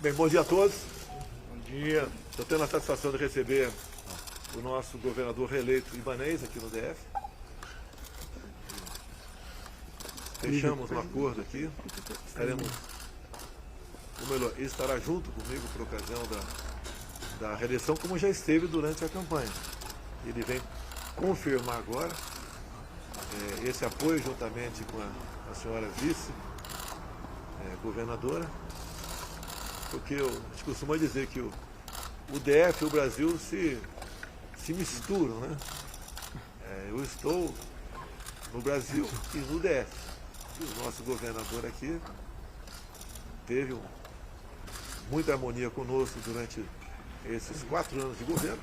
Bem, bom dia a todos. Bom dia. Estou tendo a satisfação de receber o nosso governador reeleito Ibanez aqui no DF. Fechamos um acordo aqui. Estaremos, ou melhor, ele estará junto comigo por ocasião da reeleição, como já esteve durante a campanha. Ele vem confirmar agora esse apoio juntamente com a senhora vice-governadora, porque a gente costuma dizer que o DF e o Brasil se misturam, né? Eu estou no Brasil e no DF. E o nosso governador aqui teve muita harmonia conosco durante esses 4 anos de governo.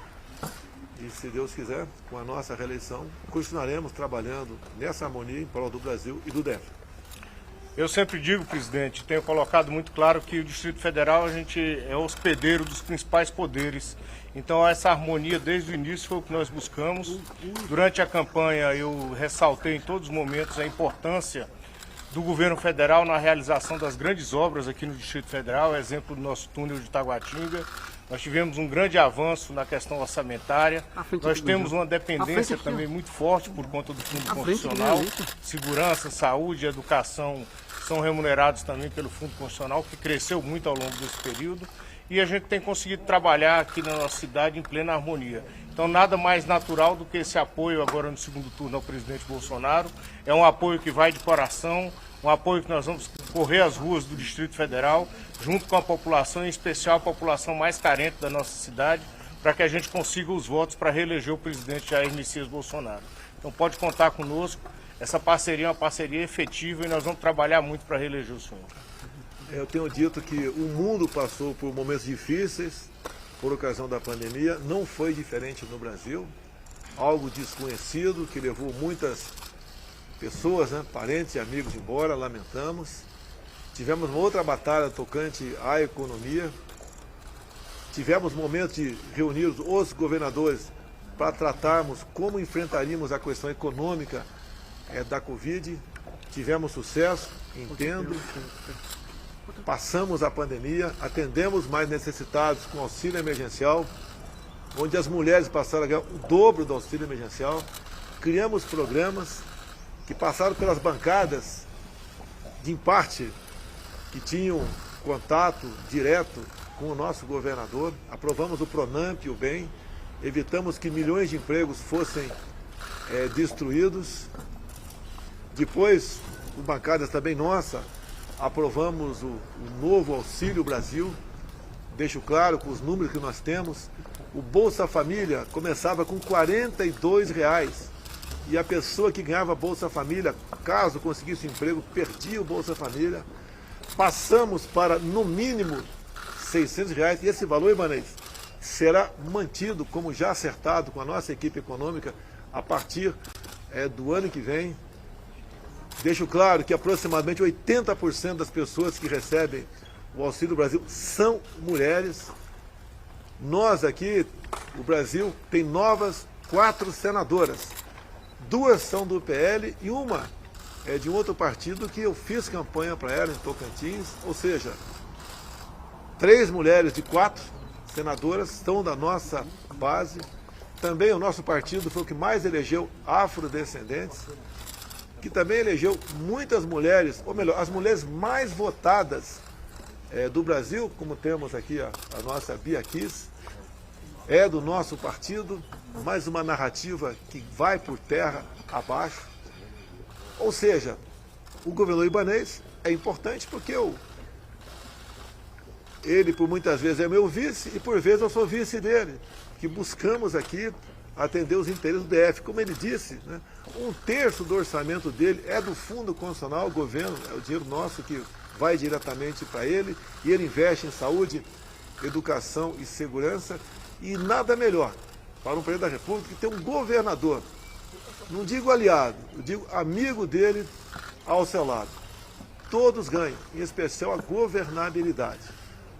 E se Deus quiser, com a nossa reeleição, continuaremos trabalhando nessa harmonia em prol do Brasil e do DF. Eu sempre digo, presidente, tenho colocado muito claro que o Distrito Federal a gente é hospedeiro dos principais poderes. Então essa harmonia desde o início foi o que nós buscamos. Durante a campanha eu ressaltei em todos os momentos a importância do governo federal na realização das grandes obras aqui no Distrito Federal, exemplo do nosso túnel de Taguatinga. Nós tivemos um grande avanço na questão orçamentária. Nós temos uma dependência também muito forte por conta do Fundo Constitucional. Segurança, saúde e educação são remunerados também pelo Fundo Constitucional, que cresceu muito ao longo desse período. E a gente tem conseguido trabalhar aqui na nossa cidade em plena harmonia. Então nada mais natural do que esse apoio agora no segundo turno ao presidente Bolsonaro. É um apoio que vai de coração, um apoio que nós vamos correr as ruas do Distrito Federal, junto com a população, em especial a população mais carente da nossa cidade, para que a gente consiga os votos para reeleger o presidente Jair Messias Bolsonaro. Então pode contar conosco, essa parceria é uma parceria efetiva e nós vamos trabalhar muito para reeleger o senhor. Eu tenho dito que o mundo passou por momentos difíceis por ocasião da pandemia, não foi diferente no Brasil, algo desconhecido que levou muitas pessoas, parentes e amigos embora, lamentamos. Tivemos uma outra batalha tocante à economia, tivemos momentos de reunir os governadores para tratarmos como enfrentaríamos a questão econômica da Covid, tivemos sucesso, entendo. Passamos a pandemia, atendemos mais necessitados com auxílio emergencial, onde as mulheres passaram a ganhar o dobro do auxílio emergencial. Criamos programas que passaram pelas bancadas, de em parte, que tinham contato direto com o nosso governador. Aprovamos o Pronamp e o BEM, evitamos que milhões de empregos fossem destruídos. Depois, com bancadas também nossa, aprovamos o novo Auxílio Brasil. Deixo claro com os números que nós temos. O Bolsa Família começava com R$ 42,00 e a pessoa que ganhava Bolsa Família, caso conseguisse emprego, perdia o Bolsa Família. Passamos para, no mínimo, R$ 600,00 e esse valor, Ibanez, será mantido, como já acertado com a nossa equipe econômica, a partir do ano que vem. Deixo claro que aproximadamente 80% das pessoas que recebem o Auxílio Brasil são mulheres. Nós aqui, o Brasil, tem novas 4 senadoras. 2 são do PL e uma é de um outro partido que eu fiz campanha para ela em Tocantins. Ou seja, 3 mulheres de 4 senadoras são da nossa base. Também o nosso partido foi o que mais elegeu afrodescendentes, que também elegeu muitas mulheres, ou melhor, as mulheres mais votadas do Brasil, como temos aqui a nossa Bia Kiss, é do nosso partido, mais uma narrativa que vai por terra abaixo. Ou seja, o governador Ibanez é importante porque ele por muitas vezes é meu vice e por vezes eu sou vice dele, que buscamos aqui atender os interesses do DF. Como ele disse, 1/3 do orçamento dele é do Fundo Constitucional, o governo, é o dinheiro nosso que vai diretamente para ele, e ele investe em saúde, educação e segurança, e nada melhor para um presidente da República que ter um governador, não digo aliado, eu digo amigo dele ao seu lado. Todos ganham, em especial a governabilidade.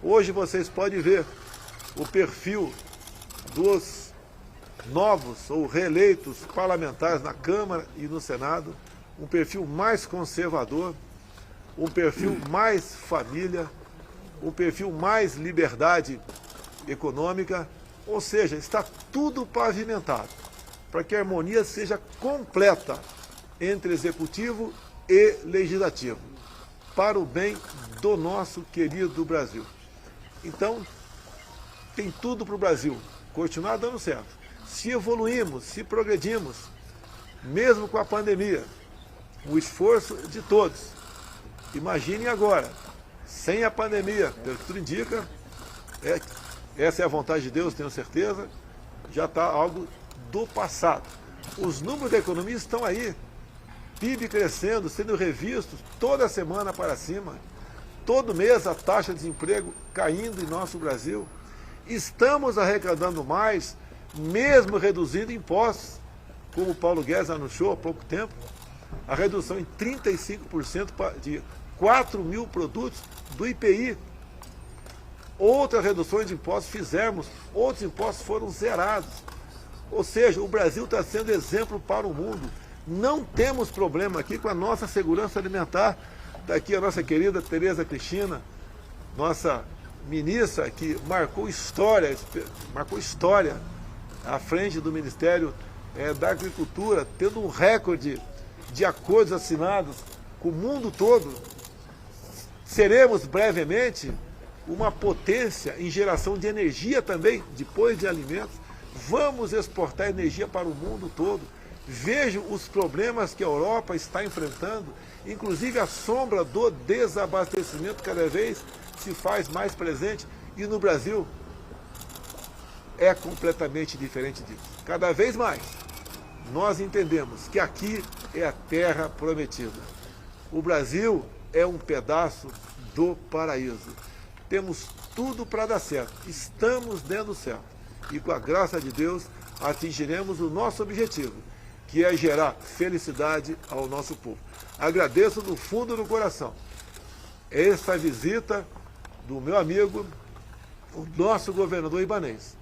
Hoje vocês podem ver o perfil dos novos ou reeleitos parlamentares na Câmara e no Senado, um perfil mais conservador, um perfil mais família, um perfil mais liberdade econômica, ou seja, está tudo pavimentado para que a harmonia seja completa entre executivo e legislativo, para o bem do nosso querido Brasil. Então, tem tudo para o Brasil continuar dando certo. Se evoluímos, se progredimos, mesmo com a pandemia, o esforço de todos. Imaginem agora, sem a pandemia, pelo que tudo indica, essa é a vontade de Deus, tenho certeza, já está algo do passado. Os números da economia estão aí, PIB crescendo, sendo revistos toda semana para cima, todo mês a taxa de desemprego caindo em nosso Brasil. Estamos arrecadando mais, mesmo reduzindo impostos, como o Paulo Guedes anunciou há pouco tempo, a redução em 35% de 4 mil produtos do IPI. Outras reduções de impostos fizemos, outros impostos foram zerados. Ou seja, o Brasil está sendo exemplo para o mundo. Não temos problema aqui com a nossa segurança alimentar. Está aqui a nossa querida Tereza Cristina, nossa ministra, que marcou história à frente do Ministério da Agricultura, tendo um recorde de acordos assinados com o mundo todo. Seremos brevemente uma potência em geração de energia também, depois de alimentos. Vamos exportar energia para o mundo todo. Vejo os problemas que a Europa está enfrentando, inclusive a sombra do desabastecimento cada vez se faz mais presente, e no Brasil é completamente diferente disso. Cada vez mais nós entendemos que aqui é a terra prometida. O Brasil é um pedaço do paraíso. Temos tudo para dar certo, estamos dando certo. E com a graça de Deus atingiremos o nosso objetivo, que é gerar felicidade ao nosso povo. Agradeço do fundo do coração essa visita do meu amigo, o nosso governador Ibanez,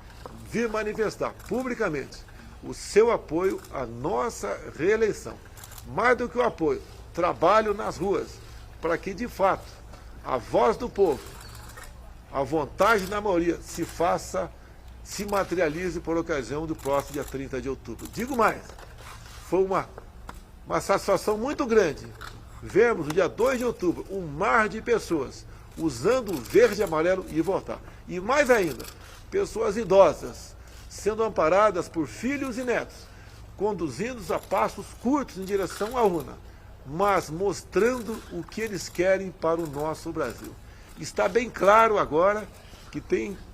vir manifestar publicamente o seu apoio à nossa reeleição. Mais do que o apoio, trabalho nas ruas, para que de fato a voz do povo, a vontade da maioria se materialize por ocasião do próximo dia 30 de outubro. Digo mais, foi uma satisfação muito grande vermos no dia 2 de outubro um mar de pessoas usando o verde e amarelo e votar. E mais ainda, pessoas idosas sendo amparadas por filhos e netos, conduzindo-os a passos curtos em direção à urna, mas mostrando o que eles querem para o nosso Brasil. Está bem claro agora que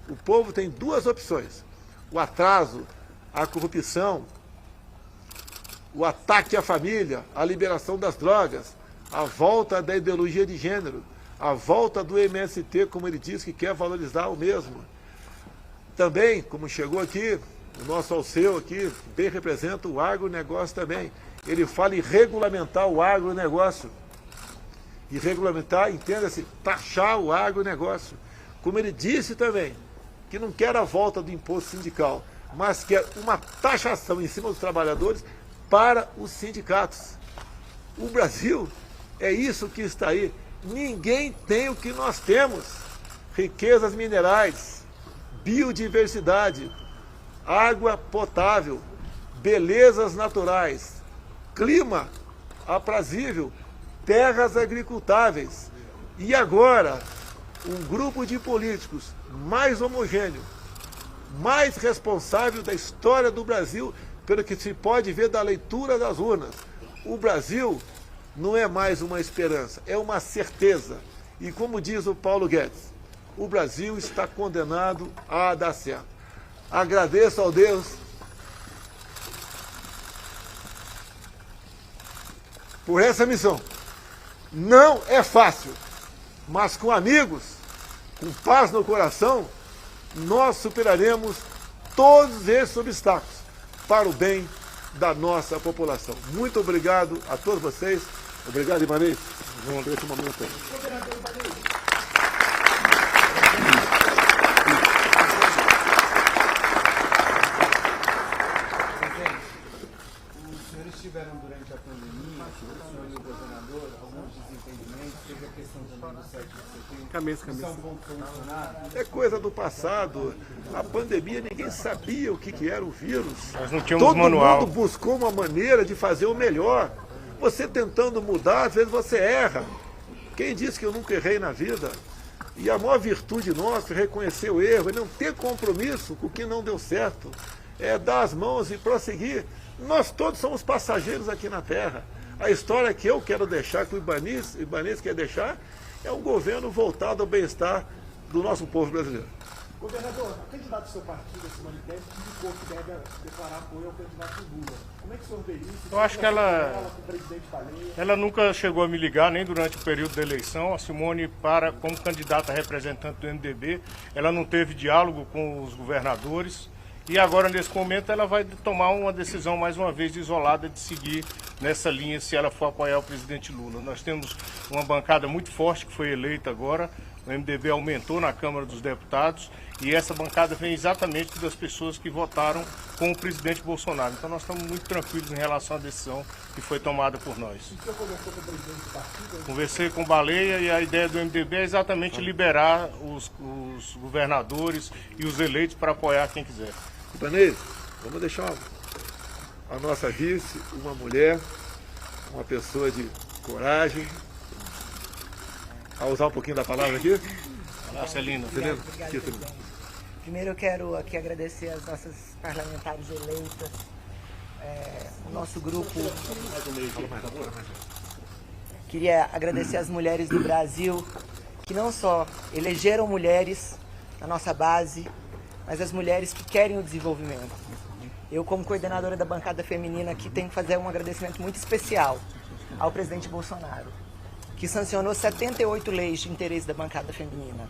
o povo tem duas opções: o atraso, a corrupção, o ataque à família, a liberação das drogas, a volta da ideologia de gênero, a volta do MST, como ele diz que quer valorizar o mesmo. Também, como chegou aqui, o nosso Alceu aqui, bem representa o agronegócio também. Ele fala em regulamentar o agronegócio. E regulamentar, entenda-se, taxar o agronegócio. Como ele disse também, que não quer a volta do imposto sindical, mas quer uma taxação em cima dos trabalhadores para os sindicatos. O Brasil é isso que está aí. Ninguém tem o que nós temos: riquezas minerais, biodiversidade, água potável, belezas naturais, clima aprazível, terras agricultáveis. E agora, um grupo de políticos mais homogêneo, mais responsável da história do Brasil, pelo que se pode ver da leitura das urnas. O Brasil não é mais uma esperança, é uma certeza. E como diz o Paulo Guedes, o Brasil está condenado a dar certo. Agradeço ao Deus por essa missão. Não é fácil, mas com amigos, com paz no coração, nós superaremos todos esses obstáculos para o bem da nossa população. Muito obrigado a todos vocês. Obrigado, Ibanez. Vamos ver esse momento aí. Os senhores senhores tiveram durante a pandemia, o senhor e o governador, alguns desentendimentos, teve a questão também do 7 de setembro, são pontos solucionados? É coisa do passado. A pandemia, ninguém sabia o que era o vírus. Nós não tínhamos Todo manual. mundo buscou uma maneira de fazer o melhor. Você tentando mudar, às vezes você erra. Quem disse que eu nunca errei na vida? E a maior virtude nossa é reconhecer o erro, é não ter compromisso com o que não deu certo. É dar as mãos e prosseguir. Nós todos somos passageiros aqui na Terra. A história que eu quero deixar, que o Ibanez quer deixar, é um governo voltado ao bem-estar do nosso povo brasileiro. Governador, o candidato do seu partido, Simone Tebet, indicou que deve declarar apoio ao candidato Lula. Como é que o senhor vê isso? Eu acho que ela nunca chegou a me ligar, nem durante o período da eleição. A Simone, como candidata representante do MDB, ela não teve diálogo com os governadores. E agora, nesse momento, ela vai tomar uma decisão, mais uma vez, isolada, de seguir nessa linha, se ela for apoiar o presidente Lula. Nós temos uma bancada muito forte que foi eleita agora. O MDB aumentou na Câmara dos Deputados e essa bancada vem exatamente das pessoas que votaram com o presidente Bolsonaro. Então nós estamos muito tranquilos em relação à decisão que foi tomada por nós. O senhor conversou com o presidente do partido? Conversei com o Baleia e a ideia do MDB é exatamente liberar os governadores e os eleitos para apoiar quem quiser. Ibanez, vamos deixar a nossa vice, uma mulher, uma pessoa de coragem. A usar um pouquinho da palavra aqui? Celina. Obrigado. Primeiro eu quero aqui agradecer as nossas parlamentares eleitas, o nosso grupo. Queria agradecer as mulheres do Brasil, que não só elegeram mulheres na nossa base, mas as mulheres que querem o desenvolvimento. Eu, como coordenadora da bancada feminina aqui, tenho que fazer um agradecimento muito especial ao presidente Bolsonaro, que sancionou 78 leis de interesse da bancada feminina.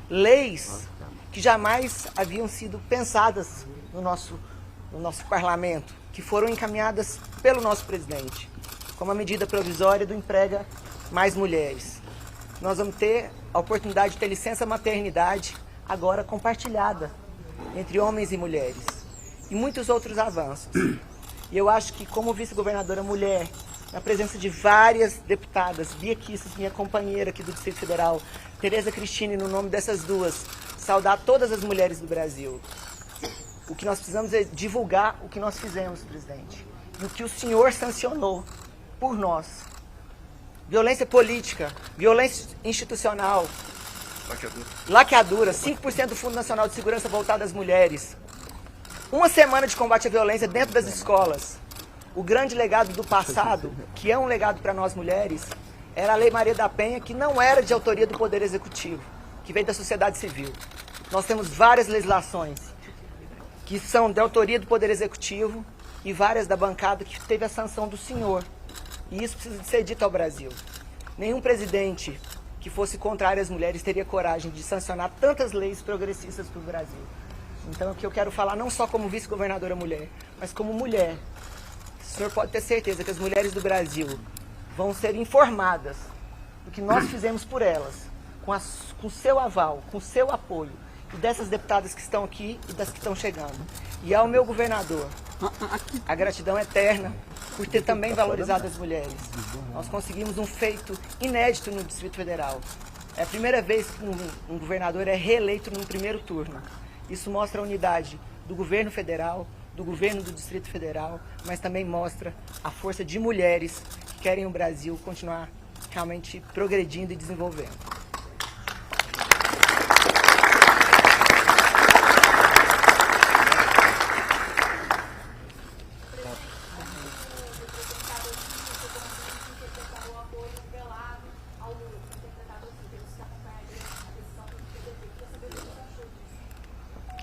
Leis que jamais haviam sido pensadas no nosso parlamento, que foram encaminhadas pelo nosso presidente, como a medida provisória do Emprega Mais Mulheres. Nós vamos ter a oportunidade de ter licença maternidade agora compartilhada entre homens e mulheres. E muitos outros avanços. E eu acho que, como vice-governadora mulher, na presença de várias deputadas, Bia Kicis, minha companheira aqui do Distrito Federal, Tereza Cristine, no nome dessas duas, saudar todas as mulheres do Brasil. O que nós precisamos é divulgar o que nós fizemos, presidente, e o que o senhor sancionou por nós. Violência política, violência institucional, laqueadura, 5% do Fundo Nacional de Segurança voltado às mulheres. Uma semana de combate à violência dentro das escolas. O grande legado do passado, que é um legado para nós mulheres, era a Lei Maria da Penha, que não era de autoria do Poder Executivo, que veio da sociedade civil. Nós temos várias legislações que são de autoria do Poder Executivo e várias da bancada que teve a sanção do senhor. E isso precisa de ser dito ao Brasil. Nenhum presidente que fosse contrário às mulheres teria coragem de sancionar tantas leis progressistas para o Brasil. Então, o que eu quero falar, não só como vice-governadora mulher, mas como mulher. O senhor pode ter certeza que as mulheres do Brasil vão ser informadas do que nós fizemos por elas, com o seu aval, com o seu apoio, e dessas deputadas que estão aqui e das que estão chegando. E ao meu governador, a gratidão eterna por ter também valorizado as mulheres. Nós conseguimos um feito inédito no Distrito Federal. É a primeira vez que um governador é reeleito no primeiro turno. Isso mostra a unidade do governo federal, do governo do Distrito Federal, mas também mostra a força de mulheres que querem o Brasil continuar realmente progredindo e desenvolvendo.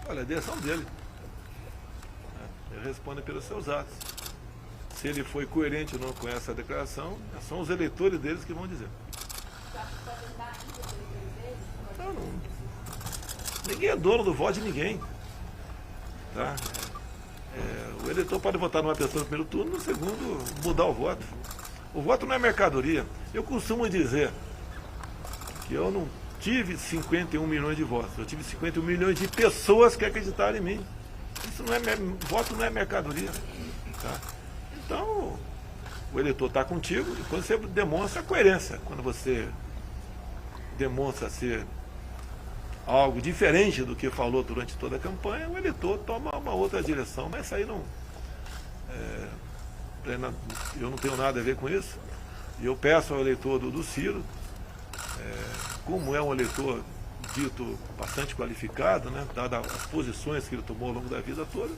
Olha, a decisão dele. Ele responde pelos seus atos. Se ele foi coerente ou não com essa declaração, são os eleitores deles que vão dizer. Não. Ninguém é dono do voto de ninguém. Tá? O eleitor pode votar numa pessoa no primeiro turno, no segundo mudar o voto. O voto não é mercadoria. Eu costumo dizer que eu não tive 51 milhões de votos, eu tive 51 milhões de pessoas que acreditaram em mim. Isso não é, voto não é mercadoria. Tá? Então, o eleitor está contigo e quando você demonstra coerência, quando você demonstra ser algo diferente do que falou durante toda a campanha, o eleitor toma uma outra direção, mas isso aí não... eu não tenho nada a ver com isso. E eu peço ao eleitor do Ciro, como é um eleitor dito bastante qualificado, né, dadas as posições que ele tomou ao longo da vida toda,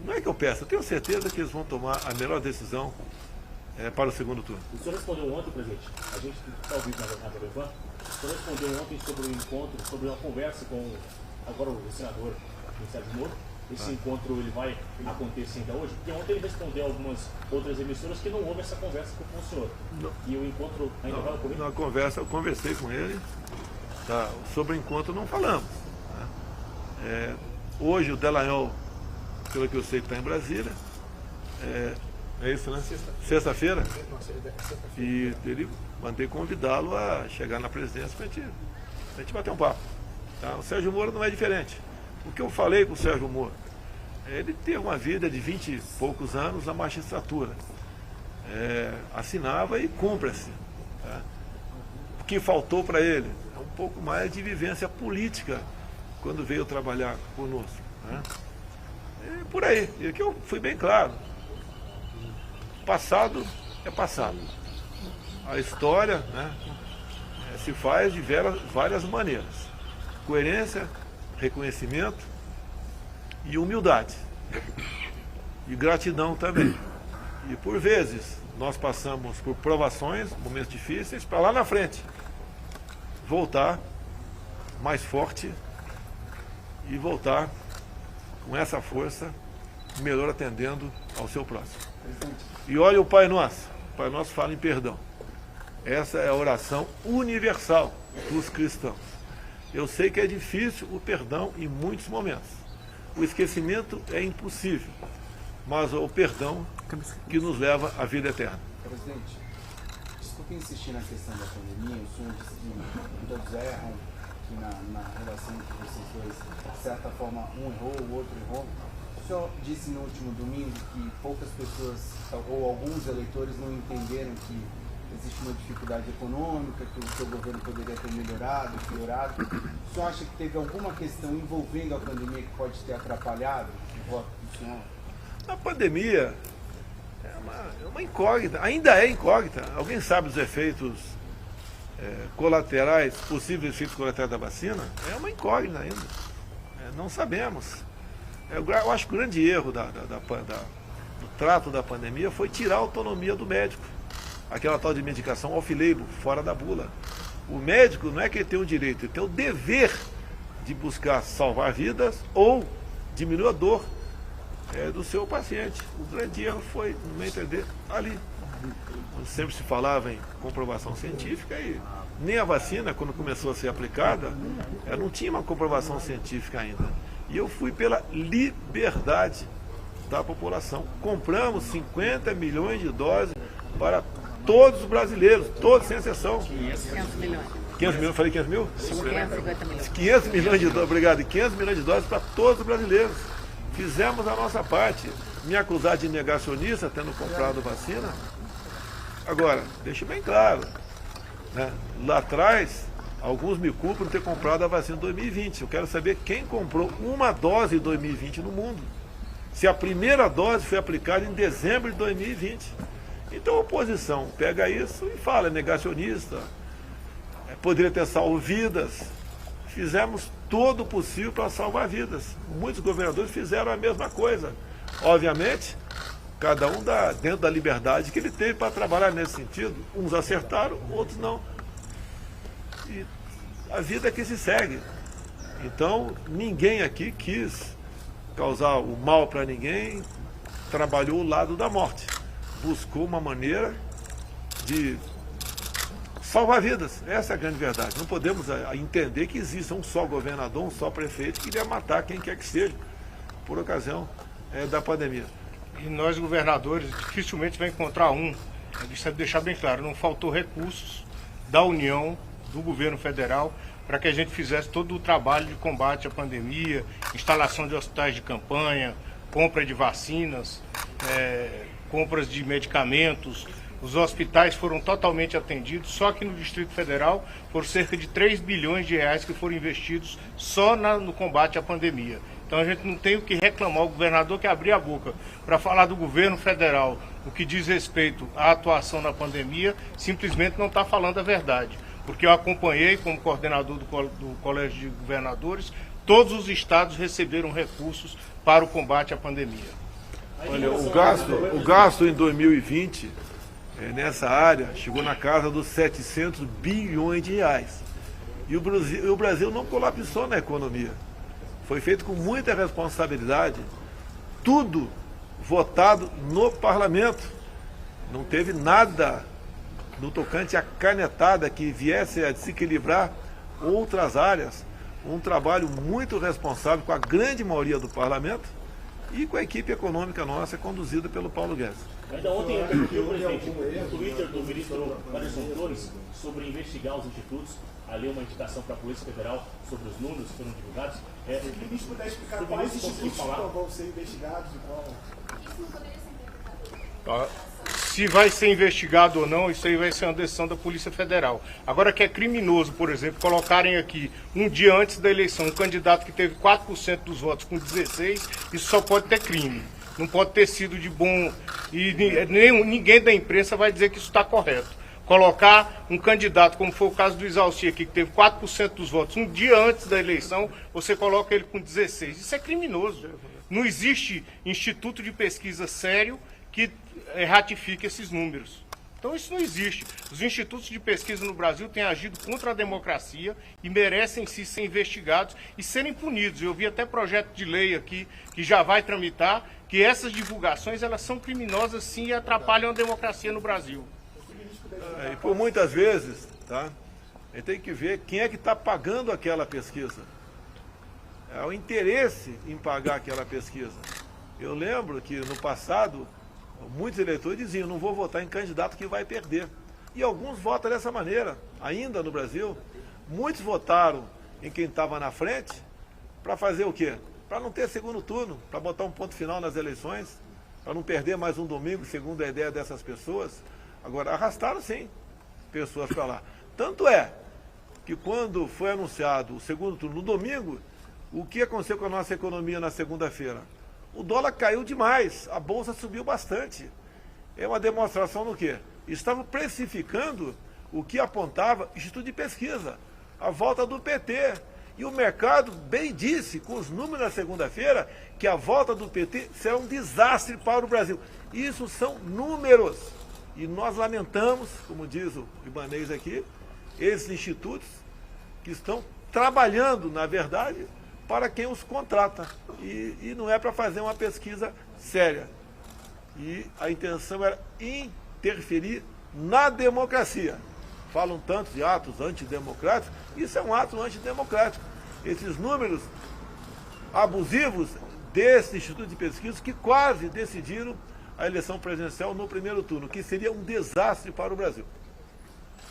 não é que eu peço, eu tenho certeza que eles vão tomar a melhor decisão para o segundo turno. O senhor respondeu ontem, presidente, a gente está ouvindo na Televan, o senhor respondeu ontem sobre o encontro, sobre uma conversa com agora o senador Sérgio Moro. Esse encontro ele vai acontecer ainda hoje? Porque ontem ele respondeu a algumas outras emissoras que não houve essa conversa com o senhor. Não. E o encontro ainda vai ocorrer? Na conversa, eu conversei com ele, tá? Sobre o encontro não falamos. Né? Hoje o Delanhol, pelo que eu sei, está em Brasília. É isso, né? Sexta-feira. E ele mandei convidá-lo a chegar na presidência para a gente bater um papo. Tá? O Sérgio Moro não é diferente. O que eu falei com o Sérgio Moro, ele teve uma vida de 20 e poucos anos na magistratura. Assinava e cumpre-se. Tá? O que faltou para ele é um pouco mais de vivência política quando veio trabalhar conosco. Né? Por aí. E aqui eu fui bem claro. Passado é passado. A história, né, se faz de várias maneiras. Coerência, reconhecimento e humildade. E gratidão também. E por vezes nós passamos por provações, momentos difíceis, para lá na frente voltar mais forte e voltar com essa força, melhor atendendo ao seu próximo. E olha o Pai Nosso. O Pai Nosso fala em perdão. Essa é a oração universal dos cristãos. Eu sei que é difícil o perdão em muitos momentos. O esquecimento é impossível, mas o perdão que nos leva à vida eterna. Presidente, desculpe insistir na questão da pandemia. O senhor disse que todos erram, que na relação entre vocês dois, de certa forma, um errou, o outro errou. O senhor disse no último domingo que poucas pessoas, ou alguns eleitores, não entenderam que existe uma dificuldade econômica, que o seu governo poderia ter melhorado, piorado. O senhor acha que teve alguma questão envolvendo a pandemia que pode ter atrapalhado o voto do senhor? A pandemia é uma incógnita, ainda é incógnita. Alguém sabe os efeitos colaterais, possíveis efeitos colaterais da vacina? É uma incógnita ainda. Não sabemos. Eu acho que o grande erro do trato da pandemia foi tirar a autonomia do médico. Aquela tal de medicação off-label, fora da bula. O médico não é que ele tem o direito, ele tem o dever de buscar salvar vidas ou diminuir a dor do seu paciente. O grande erro foi, no meu entender, ali. Sempre se falava em comprovação científica e nem a vacina, quando começou a ser aplicada, não tinha uma comprovação científica ainda. E eu fui pela liberdade da população. Compramos 50 milhões de doses para todos os brasileiros, todos sem exceção. 500 milhões. 500 milhões, falei 500 mil? 550 milhões. 500 milhões de doses, obrigado. 500 milhões de doses para todos os brasileiros. Fizemos a nossa parte. Me acusar de negacionista, tendo comprado vacina. Agora, deixe bem claro, né? Lá atrás, alguns me culpam de ter comprado a vacina em 2020. Eu quero saber quem comprou uma dose em 2020 no mundo. Se a primeira dose foi aplicada em dezembro de 2020. Então a oposição pega isso e fala, é negacionista, poderia ter salvo vidas. Fizemos todo o possível para salvar vidas. Muitos governadores fizeram a mesma coisa. Obviamente, cada um dentro da liberdade que ele teve para trabalhar nesse sentido. Uns acertaram, outros não. E a vida é que se segue. Então, ninguém aqui quis causar o mal para ninguém, trabalhou o lado da morte. Buscou uma maneira de salvar vidas. Essa é a grande verdade. Não podemos entender que exista um só governador, um só prefeito que iria matar quem quer que seja por ocasião da pandemia. E nós, governadores, dificilmente vai encontrar um. Precisa deixar bem claro, não faltou recursos da União, do governo federal, para que a gente fizesse todo o trabalho de combate à pandemia, instalação de hospitais de campanha, compra de vacinas, compras de medicamentos, os hospitais foram totalmente atendidos, só que no Distrito Federal foram cerca de 3 bilhões de reais que foram investidos só no combate à pandemia. Então a gente não tem o que reclamar, o governador que abrir a boca para falar do governo federal, o que diz respeito à atuação na pandemia, simplesmente não está falando a verdade. Porque eu acompanhei como coordenador do Colégio de Governadores, todos os estados receberam recursos para o combate à pandemia. Olha, o gasto em 2020, nessa área, chegou na casa dos 700 bilhões de reais. E o Brasil não colapsou na economia. Foi feito com muita responsabilidade, tudo votado no parlamento. Não teve nada no tocante à canetada que viesse a desequilibrar outras áreas. Um trabalho muito responsável com a grande maioria do parlamento e com a equipe econômica nossa conduzida pelo Paulo Guedes. Ainda ontem eu vi o presidente no Twitter do ministro Anderson Torres sobre investigar os institutos, ali uma indicação para a Polícia Federal sobre os números que foram divulgados. Se o ministro puder explicar quais institutos vão ser investigados e qual... Se vai ser investigado ou não, isso aí vai ser uma decisão da Polícia Federal. Agora que é criminoso, por exemplo, colocarem aqui, um dia antes da eleição, um candidato que teve 4% dos votos com 16%, isso só pode ter crime. Não pode ter sido de bom... E ninguém da imprensa vai dizer que isso está correto. Colocar um candidato, como foi o caso do Isalci aqui, que teve 4% dos votos, um dia antes da eleição, você coloca ele com 16%. Isso é criminoso. Não existe instituto de pesquisa sério que ratifique esses números. Então isso não existe. Os institutos de pesquisa no Brasil têm agido contra a democracia e merecem sim ser investigados e serem punidos. Eu vi até projeto de lei aqui que já vai tramitar, que essas divulgações elas são criminosas sim e atrapalham a democracia no Brasil. E por muitas vezes, tá? A gente tem que ver quem é que está pagando aquela pesquisa. É o interesse em pagar aquela pesquisa. Eu lembro que no passado muitos eleitores diziam, não vou votar em candidato que vai perder. E alguns votam dessa maneira, ainda no Brasil. Muitos votaram em quem estava na frente para fazer o quê? Para não ter segundo turno, para botar um ponto final nas eleições, para não perder mais um domingo, segundo a ideia dessas pessoas. Agora, arrastaram sim pessoas para lá. Tanto é que quando foi anunciado o segundo turno no domingo, o que aconteceu com a nossa economia na segunda-feira? O dólar caiu demais, a bolsa subiu bastante. É uma demonstração do quê? Estavam precificando o que apontava Instituto de Pesquisa, a volta do PT. E o mercado bem disse, com os números na segunda-feira, que a volta do PT será um desastre para o Brasil. Isso são números. E nós lamentamos, como diz o Ibanez aqui, esses institutos que estão trabalhando, na verdade, para quem os contrata. E não é para fazer uma pesquisa séria. E a intenção era interferir na democracia. Falam tanto de atos antidemocráticos, isso é um ato antidemocrático. Esses números abusivos desse Instituto de Pesquisa que quase decidiram a eleição presidencial no primeiro turno, que seria um desastre para o Brasil.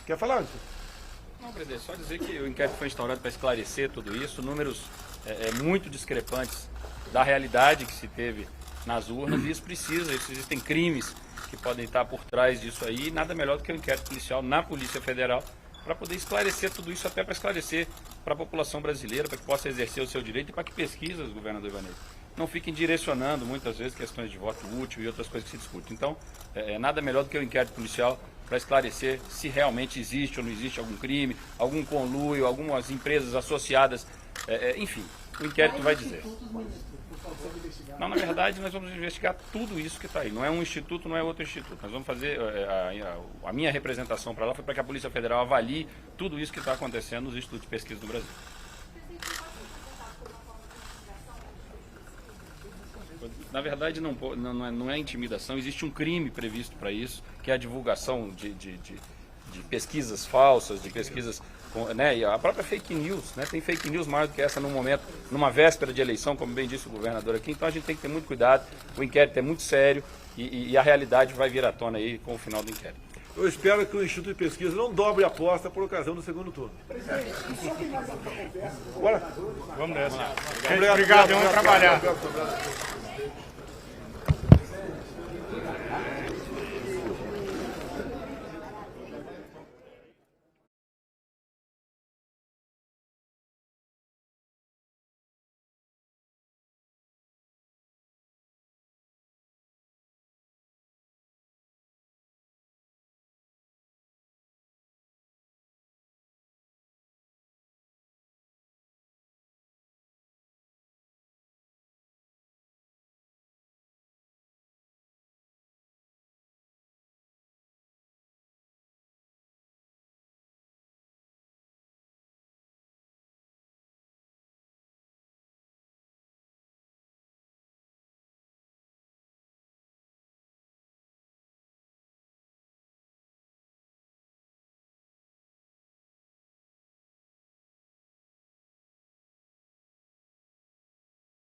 Quer falar, Anderson? Não, presidente, só dizer que o inquérito foi instaurado para esclarecer tudo isso, números muito discrepantes da realidade que se teve nas urnas, e isso existem crimes que podem estar por trás disso aí, e nada melhor do que o inquérito policial na Polícia Federal para poder esclarecer tudo isso, até para esclarecer para a população brasileira, para que possa exercer o seu direito e para que pesquisas, governador Ibanez, não fiquem direcionando muitas vezes questões de voto útil e outras coisas que se discutem. Então, nada melhor do que o inquérito policial para esclarecer se realmente existe ou não existe algum crime, algum conluio, algumas empresas associadas, enfim, o inquérito vai dizer. Não, na verdade, nós vamos investigar tudo isso que está aí. Não é um instituto, não é outro instituto. Nós vamos fazer, a minha representação para lá foi para que a Polícia Federal avalie tudo isso que está acontecendo nos institutos de pesquisa do Brasil. Na verdade, não é intimidação, existe um crime previsto para isso, que é a divulgação de pesquisas falsas, de pesquisas, né, e a própria fake news, né, tem fake news maior do que essa no momento, numa véspera de eleição, como bem disse o governador aqui, então a gente tem que ter muito cuidado, o inquérito é muito sério e a realidade vai vir à tona aí com o final do inquérito. Eu espero que o Instituto de Pesquisa não dobre a aposta por ocasião do segundo turno. Bora. Vamos nessa. Obrigado, vamos trabalhar.